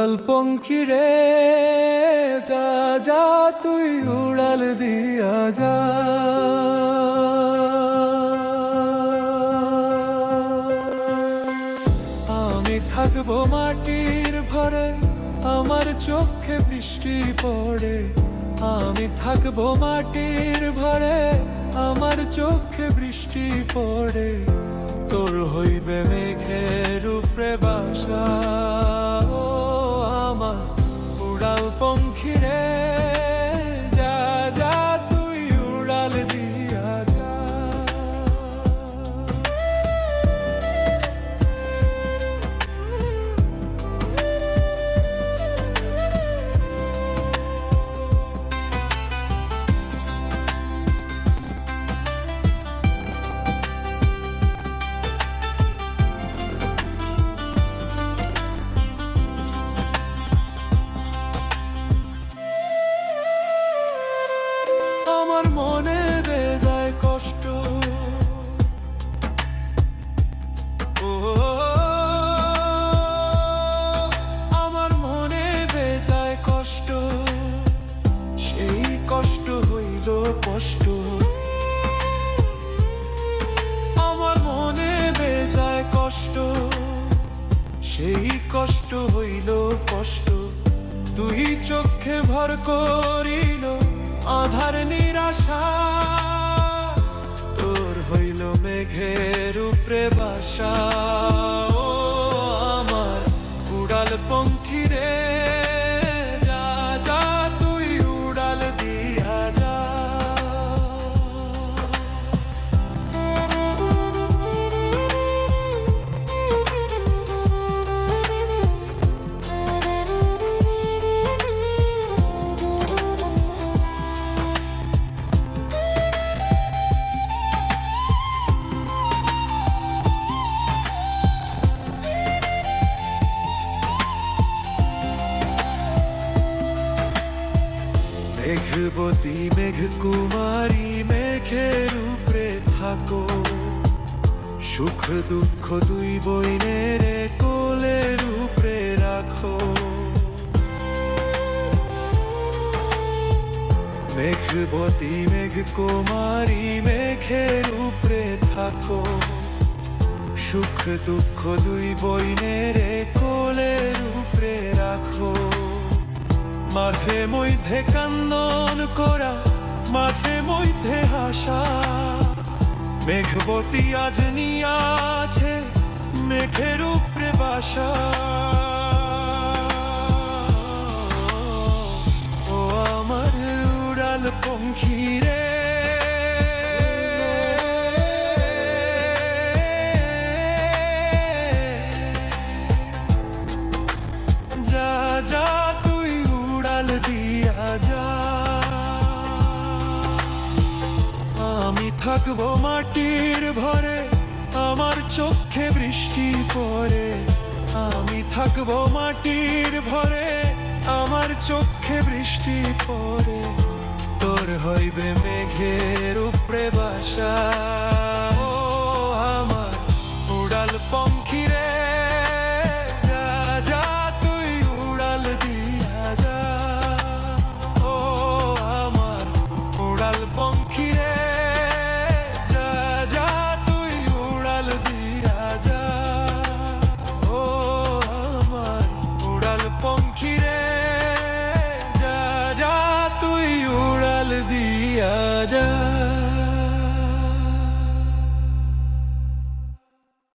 উড়াল পঙ্খী রে, যা যা তুই উড়াল দিয়া যা। আমি থাকবো মাটির ভরে, আমার চোখে বৃষ্টি পড়ে। আমি থাকবো মাটির ভরে, আমার চোখে বৃষ্টি পড়ে। তোর হইবে মেঘের উপরে বাসা, ও আমার উড়াল পঙ্খী রে, যা যা তুই উড়াল দিয়া যা। আমার মনে বেজায় কষ্ট, ও আমার মনে বেজায় কষ্ট, সেই কষ্ট হইল কষ্ট। আমার মনে বেজায় কষ্ট, সেই কষ্ট হইল কষ্ট। তুই চোখে ভর করিল আধার নিরাশা, তোর হইল মেঘের উপরে বাসা, ও আমার উড়াল পঙ্খী রে, যা যা তুই উড়াল দিয়া যা। মেঘবতী মেঘ কুমারী মেঘের উপরে থাকো, সুখ দুঃখ দুই বইনের কোলের উপরে রাখো। মেঘবতী মেঘ কুমারী মেঘের উপরে থাকো, সুখ দুঃখ দুই বইনের কোলের উপরে রাখো। মাঝে মধ্যে কান্দন করা, মাঝে মধ্যে হাসা, মেঘবতী আজ নিয়াছে মেঘের উপরে বাসা। ও আমার উড়াল পঙ্খী রে, যা যা তুই উড়াল দিয়া যা। আমি থাকবো মাটির ভরে, আমার চোখে বৃষ্টি পড়ে। আমি থাকবো মাটির ভরে, আমার চোখে বৃষ্টি পড়ে। তোর হইবে মেঘের উপরে বাসা, ও আমার উড়াল পঙ্খী রে, যা যা তুই উড়াল দিয়া যা। ও আমার উড়াল পঙ্খী রে, যা যা তুই উড়াল দিয়া যা। ও আমার উড়াল পঙ্খী রে, যা যা তুই উড়াল দিয়া যা।